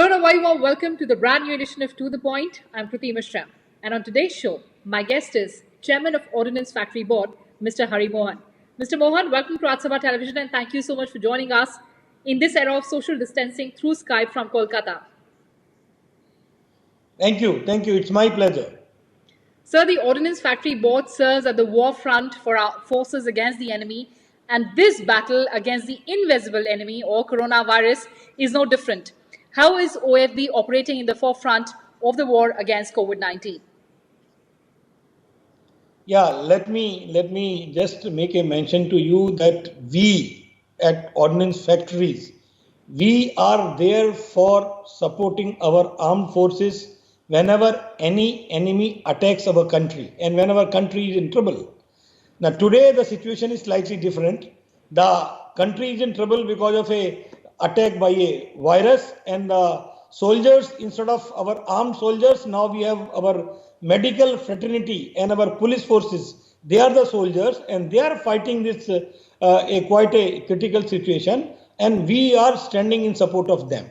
Hello and a very warm welcome to the brand new edition of To The Point. I'm Kriti Mishra. And on today's show, my guest is Chairman of Ordnance Factory Board, Mr. Hari Mohan. Mr. Mohan, welcome to Rajya Sabha Television and thank you so much for joining us in this era of social distancing through Skype from Kolkata. Thank you. Thank you. It's my pleasure. Sir, the Ordnance Factory Board serves at the war front for our forces against the enemy, and this battle against the invisible enemy or coronavirus is no different. How is OFB operating in the forefront of the war against COVID-19? Yeah, let me just make a mention to you that we at Ordnance Factories, we are there for supporting our armed forces whenever any enemy attacks our country and when our country is in trouble. Now today the situation is slightly different. The country is in trouble because of a attack by a virus, and the soldiers, instead of our armed soldiers, now we have our medical fraternity and our police forces. They are the soldiers and they are fighting this quite a critical situation, and we are standing in support of them.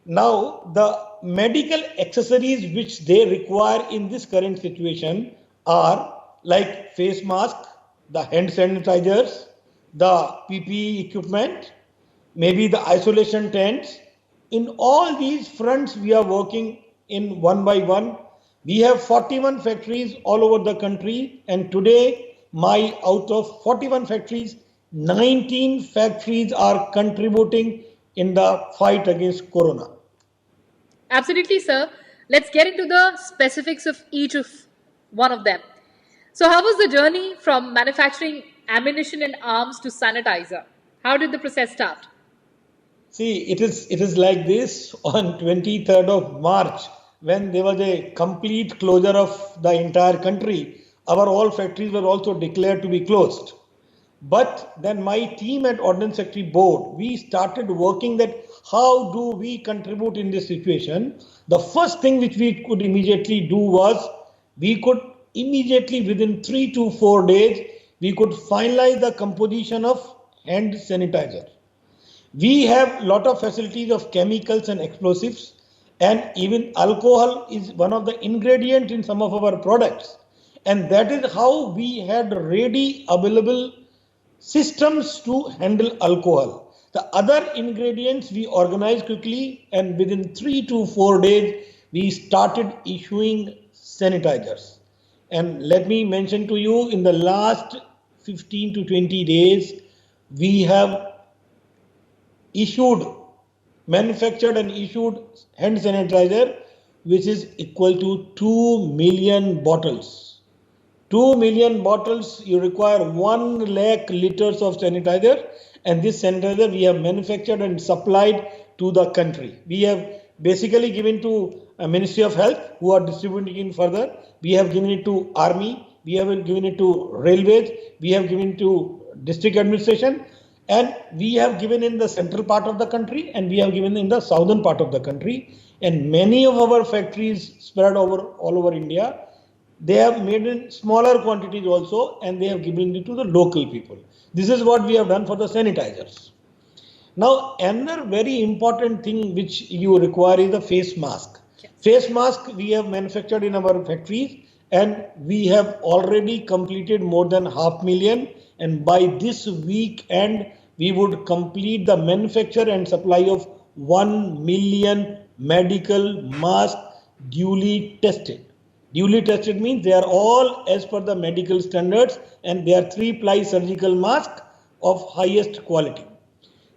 Now, the medical accessories which they require in this current situation are like face mask, the hand sanitizers, the PPE equipment, maybe the isolation tents. In all these fronts, we are working in one by one. We have 41 factories all over the country, and today, out of 41 factories, 19 factories are contributing in the fight against corona. Absolutely, sir. Let's get into the specifics of each of one of them. So, how was the journey from manufacturing ammunition and arms to sanitizer? How did the process start? See, it is like this. On 23rd of March, when there was a complete closure of the entire country, our all factories were also declared to be closed. But then my team at Ordnance Factory Board, we started working that how do we contribute in this situation. The first thing which we could immediately do was we could immediately within 3 to 4 days, we could finalize the composition of hand sanitizer. We have lot of facilities of chemicals and explosives, and even alcohol is one of the ingredients in some of our products. And that is how we had ready available systems to handle alcohol. The other ingredients we organized quickly, and within 3 to 4 days, we started issuing sanitizers. And let me mention to you, in the last 15 to 20 days, we have manufactured and issued hand sanitizer, which is equal to 2 million bottles. 2 million bottles, you require 1 lakh liters of sanitizer, and this sanitizer we have manufactured and supplied to the country. We have basically given to Ministry of Health, who are distributing it further. We have given it to Army, we have given it to Railways, we have given it to District Administration, and we have given in the central part of the country, and we have given in the southern part of the country. And many of our factories spread all over India, they have made in smaller quantities also, and they have given it to the local people. This is what we have done for the sanitizers. Now, another very important thing which you require is the face mask. Face mask we have manufactured in our factories, and we have already completed more than 500,000, and by this weekend we would complete the manufacture and supply of 1 million medical masks duly tested. Duly tested means they are all as per the medical standards, and they are 3-ply surgical mask of highest quality.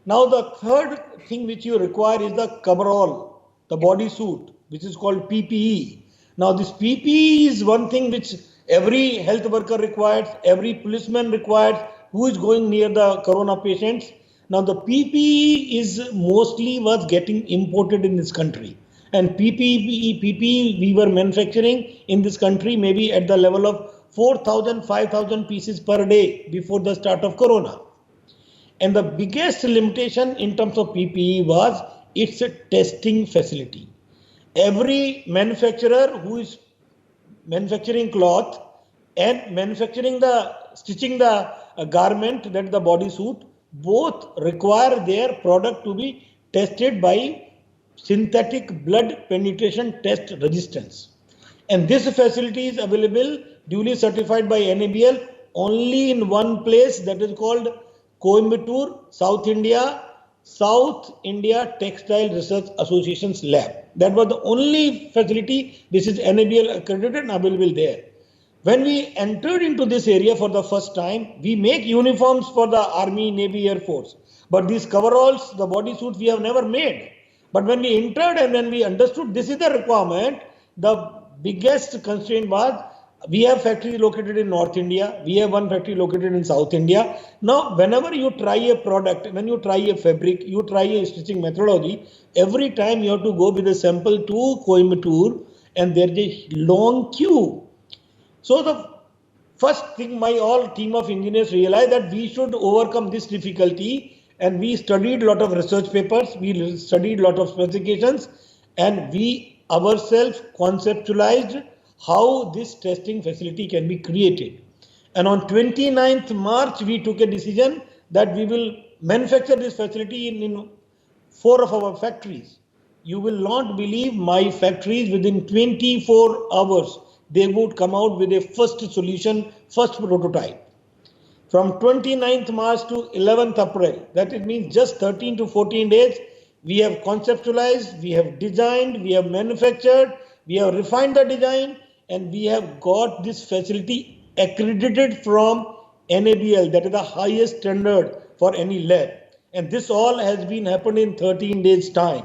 Now the third thing which you require is the coverall, the body suit, which is called PPE. Now this PPE is one thing which every health worker requires, every policeman requires who is going near the corona patients. Now the PPE is mostly was getting imported in this country. And PPE we were manufacturing in this country maybe at the level of 4,000, 5,000 pieces per day before the start of corona. And the biggest limitation in terms of PPE was its testing facility. Every manufacturer who is manufacturing cloth and stitching the garment, that is the body suit, both require their product to be tested by synthetic blood penetration test resistance. And this facility is available, duly certified by NABL, only in one place, that is called Coimbatore, South India Textile Research Association's lab. That was the only facility which is NABL accredited and available there. When we entered into this area for the first time, we make uniforms for the Army, Navy, Air Force. But these coveralls, the bodysuits, we have never made. But when we entered and when we understood this is the requirement, the biggest constraint was we have factories located in North India, we have one factory located in South India. Now, whenever you try a product, when you try a fabric, you try a stitching methodology, every time you have to go with a sample to Coimbatore and there is a long queue. So the first thing my all team of engineers realized that we should overcome this difficulty, and we studied a lot of research papers, we studied a lot of specifications, and we ourselves conceptualized how this testing facility can be created. And on 29th March, we took a decision that we will manufacture this facility in 4 of our factories. You will not believe my factories within 24 hours, they would come out with a first solution, first prototype. From 29th March to 11th April, that it means just 13 to 14 days, we have conceptualized, we have designed, we have manufactured, we have refined the design, and we have got this facility accredited from NABL, that is the highest standard for any lab. And this all has been happened in 13 days time.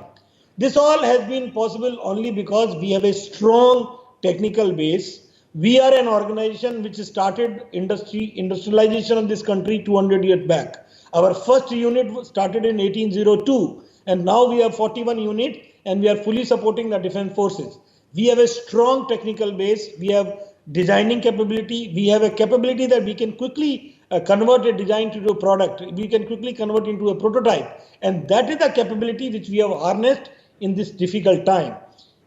This all has been possible only because we have a strong technical base. We are an organization which started industrialization of this country 200 years back. Our first unit started in 1802, and now we have 41 units, and we are fully supporting the defense forces. We have a strong technical base. We have designing capability. We have a capability that we can quickly convert a design to a product. We can quickly convert into a prototype, and that is the capability which we have harnessed in this difficult time.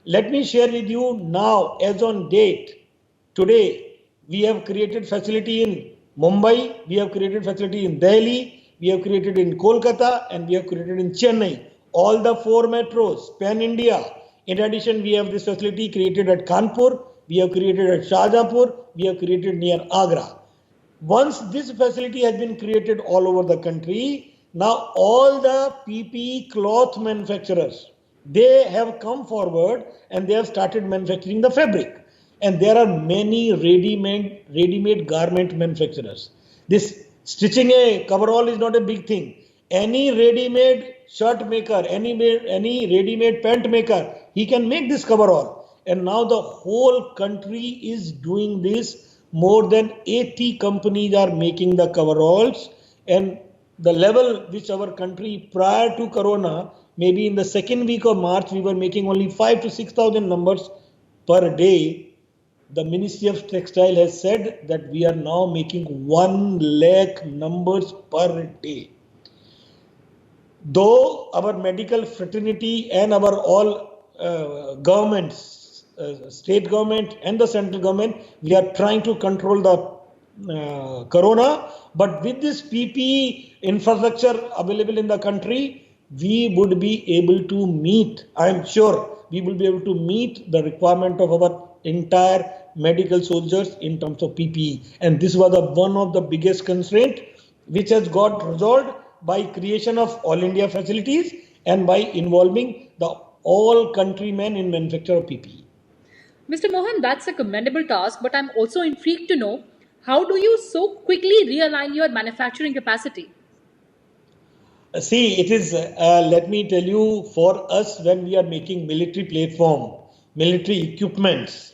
Let me share with you now, as on date, today, we have created facility in Mumbai, we have created facility in Delhi, we have created in Kolkata, and we have created in Chennai. All the 4 metros, pan India. In addition, we have this facility created at Kanpur, we have created at Shahjahanpur, we have created near Agra. Once this facility has been created all over the country, now all the PPE cloth manufacturers, they have come forward and they have started manufacturing the fabric. And there are many ready-made garment manufacturers. This stitching a coverall is not a big thing. Any ready-made shirt maker, any ready-made pant maker, he can make this coverall. And now the whole country is doing this. More than 80 companies are making the coveralls, and the level which our country prior to Corona, maybe in the second week of March, we were making only 5,000 to 6,000 numbers per day. The Ministry of Textile has said that we are now making 1 lakh numbers per day. Though our medical fraternity and our all governments, state government and the central government, we are trying to control the Corona, but with this PPE infrastructure available in the country, we would be able to meet, I am sure, we will be able to meet the requirement of our entire medical soldiers in terms of PPE. And this was one of the biggest constraint which has got resolved by creation of All India facilities and by involving the all countrymen in manufacture of PPE. Mr. Mohan, that's a commendable task, but I'm also intrigued to know, how do you so quickly realign your manufacturing capacity? See, it is, let me tell you, for us, when we are making military platform, military equipments,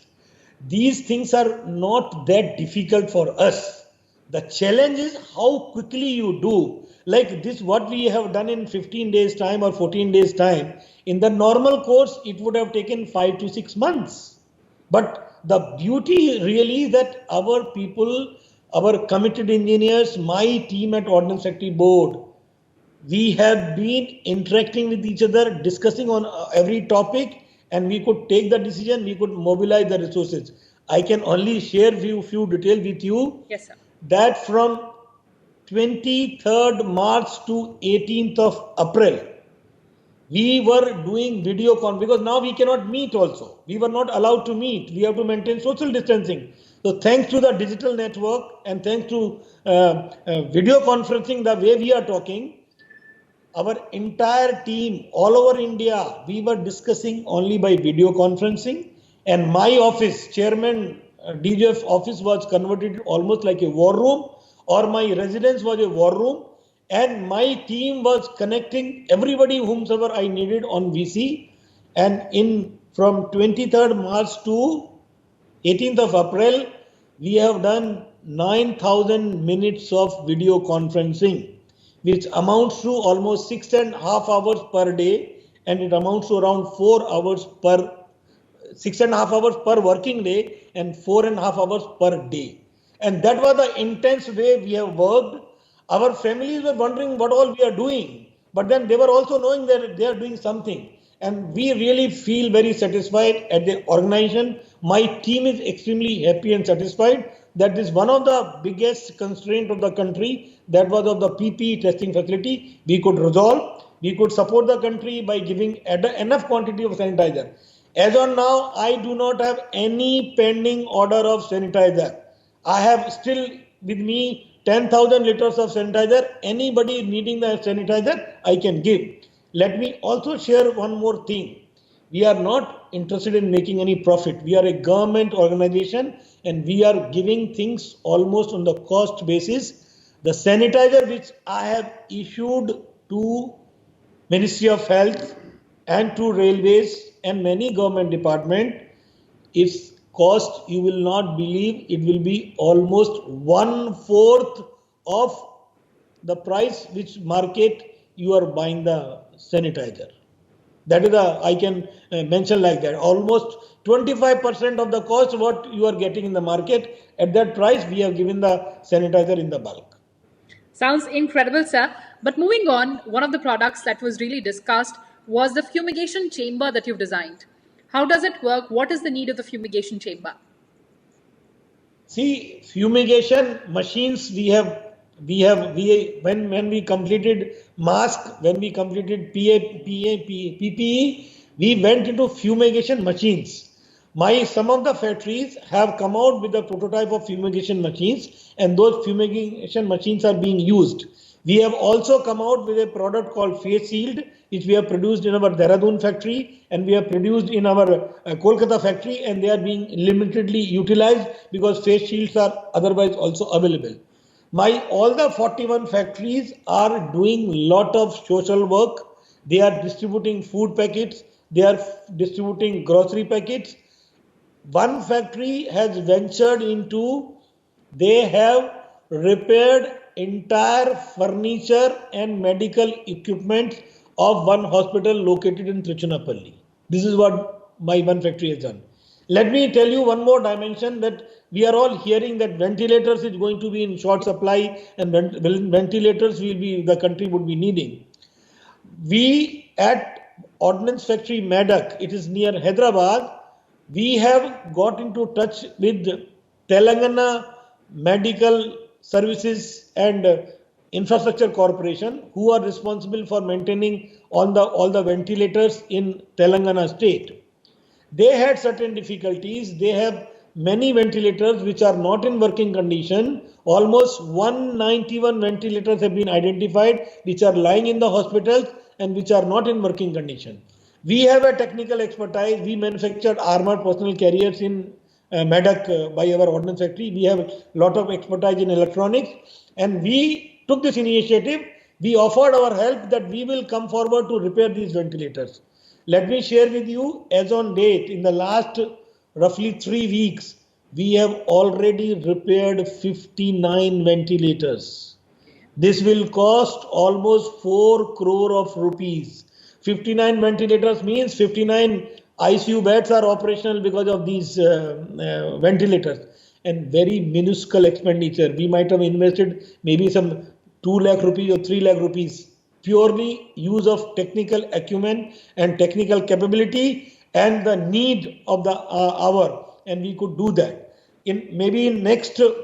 these things are not that difficult for us. The challenge is how quickly you do. Like this, what we have done in 15 days time or 14 days time, in the normal course, it would have taken 5 to 6 months. But the beauty really is that our people, our committed engineers, my team at Ordnance Factory Board, we have been interacting with each other, discussing on every topic, and we could take the decision, we could mobilize the resources. I can only share few details with you. Yes, sir. That from 23rd March to 18th of April, We were doing video con because now we cannot meet also. We were not allowed to meet. We have to maintain social distancing. So thanks to the digital network and thanks to video conferencing, the way we are talking, our entire team all over India, we were discussing only by video conferencing. And my office, Chairman DGF office was converted almost like a war room, or my residence was a war room. And my team was connecting everybody whomsoever I needed on VC. And in from 23rd March to 18th of April, we have done 9,000 minutes of video conferencing, which amounts to almost 6.5 hours per day, and it amounts to around 4 hours per 6.5 hours per working day and 4.5 hours per day. And that was the intense way we have worked. Our families were wondering what all we are doing, but then they were also knowing that they are doing something. And we really feel very satisfied at the organization. My team is extremely happy and satisfied that this one of the biggest constraint of the country, that was of the PPE testing facility, we could resolve. We could support the country by giving enough quantity of sanitizer. As on now, I do not have any pending order of sanitizer. I have still with me 10,000 liters of sanitizer. Anybody needing the sanitizer, I can give. Let me also share one more thing. We are not interested in making any profit. We are a government organization and we are giving things almost on the cost basis. The sanitizer which I have issued to Ministry of Health and to railways and many government department, its cost, you will not believe, it will be almost 1/4 of the price which market you are buying the sanitizer. That is I can mention like that. Almost 25% of the cost what you are getting in the market, at that price we have given the sanitizer in the bulk. Sounds incredible, sir. But moving on, one of the products that was really discussed was the fumigation chamber that you've designed. How does it work? What is the need of the fumigation chamber? See, fumigation machines when we completed mask, when we completed PPE, we went into fumigation machines. Some of the factories have come out with a prototype of fumigation machines, and those fumigation machines are being used. We have also come out with a product called Face Shield, which we have produced in our Dehradun factory and we have produced in our Kolkata factory, and they are being limitedly utilized because face shields are otherwise also available. All the 41 factories are doing lot of social work. They are distributing food packets. They are distributing grocery packets. One factory has ventured into, they have repaired entire furniture and medical equipment of one hospital located in Tiruchirappalli. This is what my one factory has done. Let me tell you one more dimension, that we are all hearing that ventilators is going to be in short supply and ventilators the country would be needing. We at Ordnance Factory Medak, it is near Hyderabad, we have got into touch with Telangana Medical Services and Infrastructure Corporation, who are responsible for maintaining all the ventilators in Telangana state. They had certain difficulties. They have many ventilators which are not in working condition. Almost 191 ventilators have been identified which are lying in the hospitals and which are not in working condition. We have a technical expertise. We manufactured armored personal carriers in Medak by our ordnance factory. We have a lot of expertise in electronics, and we took this initiative. We offered our help that we will come forward to repair these ventilators. Let me share with you, as on date, in the last roughly 3 weeks, we have already repaired 59 ventilators. This will cost almost 4 crore of rupees. 59 ventilators means 59 ICU beds are operational because of these ventilators, and very minuscule expenditure. We might have invested maybe some 2 lakh rupees or 3 lakh rupees, purely use of technical acumen and technical capability and the need of the hour, and we could do that. In next 7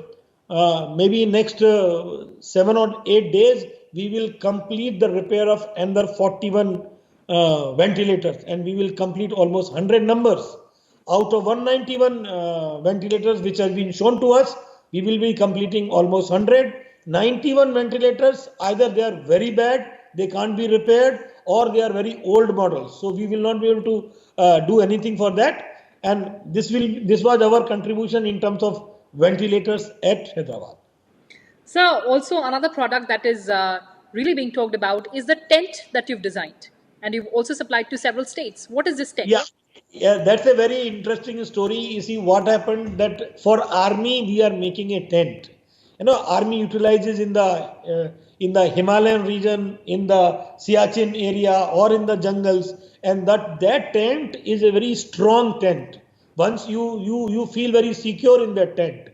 or 8 days, we will complete the repair of another 41 ventilators, and we will complete almost 100 numbers. Out of 191 ventilators which has been shown to us, we will be completing almost 100. 91 ventilators, either they are very bad, they can't be repaired, or they are very old models. So we will not be able to do anything for that. And this was our contribution in terms of ventilators at Hyderabad. So, also another product that is really being talked about is the tent that you've designed, and you've also supplied to several states. What is this tent? Yeah, that's a very interesting story. You see, what happened that for army we are making a tent. Army utilizes in the Himalayan region, in the Siachen area, or in the jungles, and that tent is a very strong tent. Once you feel very secure in that tent.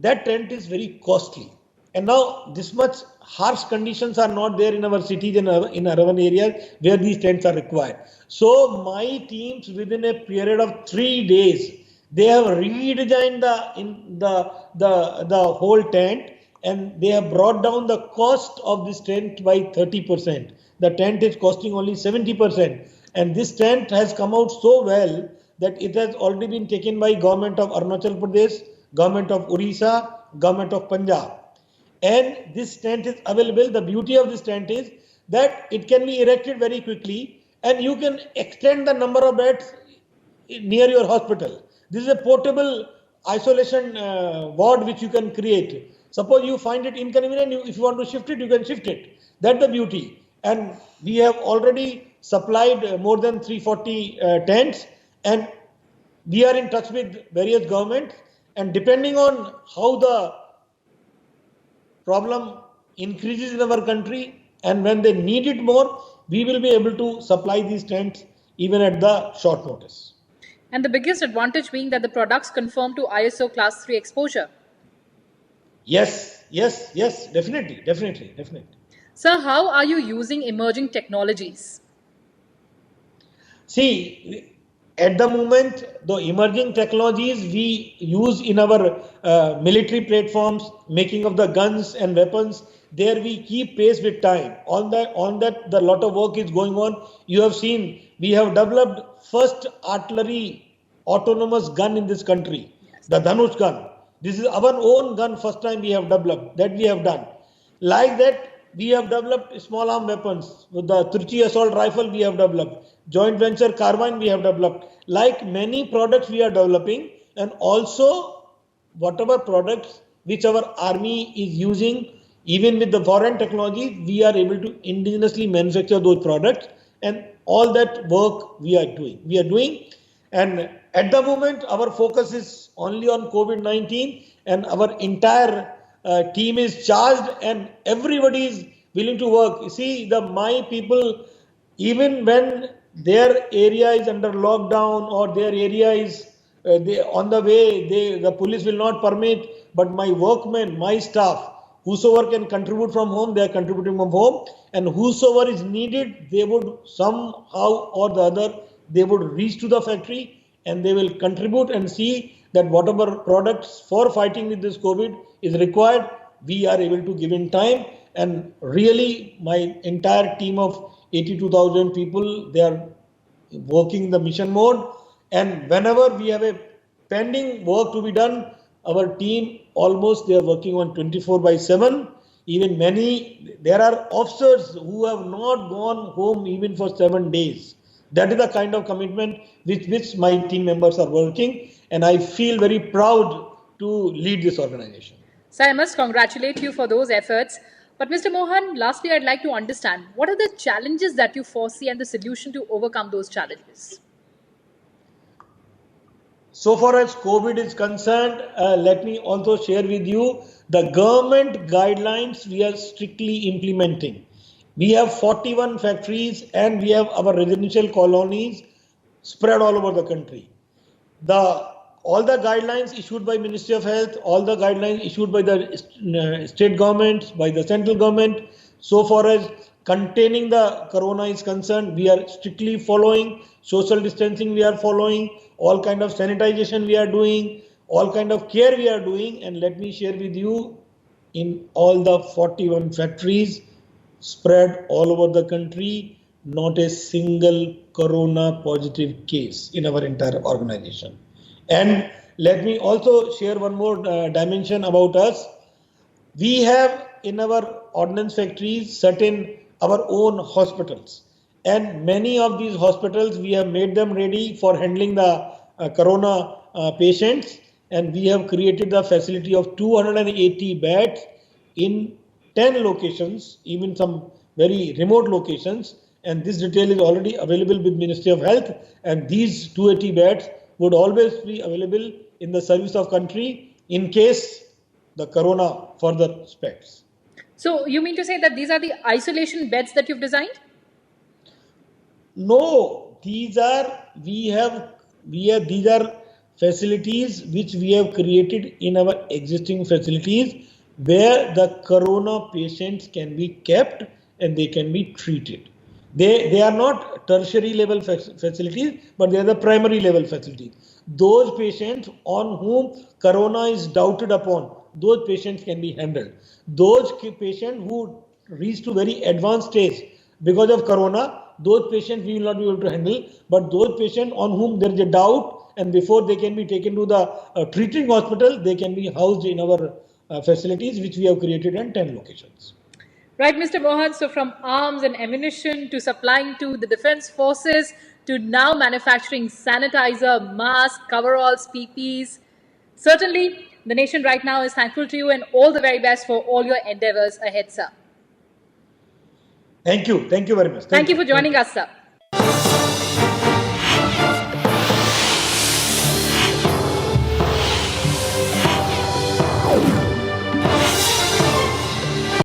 That tent is very costly. And now this much harsh conditions are not there in our cities and in urban areas where these tents are required. So my teams within a period of 3 days, they have redesigned the whole tent, and they have brought down the cost of this tent by 30%. The tent is costing only 70. And this tent has come out so well that it has already been taken by government of Arunachal Pradesh, government of Orissa, government of Punjab. And this tent is available. The beauty of this tent is that it can be erected very quickly, and you can extend the number of beds near your hospital. This is a portable isolation ward which you can create. Suppose you find it inconvenient, if you want to shift it, you can shift it. That's the beauty. And we have already supplied more than 340 tents, and we are in touch with various governments, and depending on how the problem increases in our country and when they need it more, we will be able to supply these tents even at the short notice. And the biggest advantage being that the products conform to ISO Class 3 exposure. Yes, definitely. Sir, how are you using emerging technologies? See, at the moment, the emerging technologies we use in our military platforms, making of the guns and weapons, there we keep pace with time. On that, the lot of work is going on. You have seen, we have developed first artillery autonomous gun in this country, the Dhanush gun. This is our own gun, first time we have developed, that we have done. Like that, we have developed small arm weapons. With the Trichy assault rifle, we have developed. Joint venture carbine, we have developed. Like many products we are developing, and also whatever products which our army is using, even with the foreign technology, we are able to indigenously manufacture those products, and all that work we are doing. And at the moment, our focus is only on COVID-19, and our entire team is charged, and everybody is willing to work. You see, my people, even when their area is under lockdown or their area is on the way, the police will not permit, but my workmen, my staff, whosoever can contribute from home, they are contributing from home, and whosoever is needed, they would somehow or the other, they would reach to the factory, and they will contribute and see that whatever products for fighting with this COVID is required, we are able to give in time. And really, my entire team of 82,000 people, they are working in the mission mode. And whenever we have a pending work to be done, our team almost they are working on 24/7. Even there are officers who have not gone home even for 7 days. That is the kind of commitment with which my team members are working, and I feel very proud to lead this organization. Sir, I must congratulate you for those efforts. But Mr. Mohan, lastly, I'd like to understand what are the challenges that you foresee and the solution to overcome those challenges? So far as COVID is concerned, let me also share with you the government guidelines we are strictly implementing. We have 41 factories and we have our residential colonies spread all over the country. All the guidelines issued by Ministry of Health, all the guidelines issued by the state governments, by the central government, so far as containing the corona is concerned, we are strictly following. Social distancing we are following. All kind of sanitization we are doing. All kind of care we are doing. And let me share with you, in all the 41 factories spread all over the country, not a single corona positive case in our entire organization. And let me also share one more dimension about us. We have in our ordnance factories certain our own hospitals, and many of these hospitals we have made them ready for handling the corona patients, and we have created the facility of 280 beds in 10 locations, even some very remote locations, and this detail is already available with Ministry of Health, and these 280 beds would always be available in the service of country in case the corona further spreads. So you mean to say that these are the isolation beds that you've designed? No, these are these are facilities which we have created in our existing facilities where the corona patients can be kept and they can be treated. They are not tertiary level facilities, but they are the primary level facilities. Those patients on whom corona is doubted upon, those patients can be handled. Those patients who reach to very advanced stage because of corona, those patients we will not be able to handle, but those patients on whom there is a doubt and before they can be taken to the treating hospital, they can be housed in our facilities which we have created in 10 locations. Right, Mr. Mohan. So, from arms and ammunition to supplying to the defense forces to now manufacturing sanitizer, masks, coveralls, PPs. Certainly, the nation right now is thankful to you and all the very best for all your endeavors ahead, sir. Thank you. Thank you very much. Thank you for joining us, sir.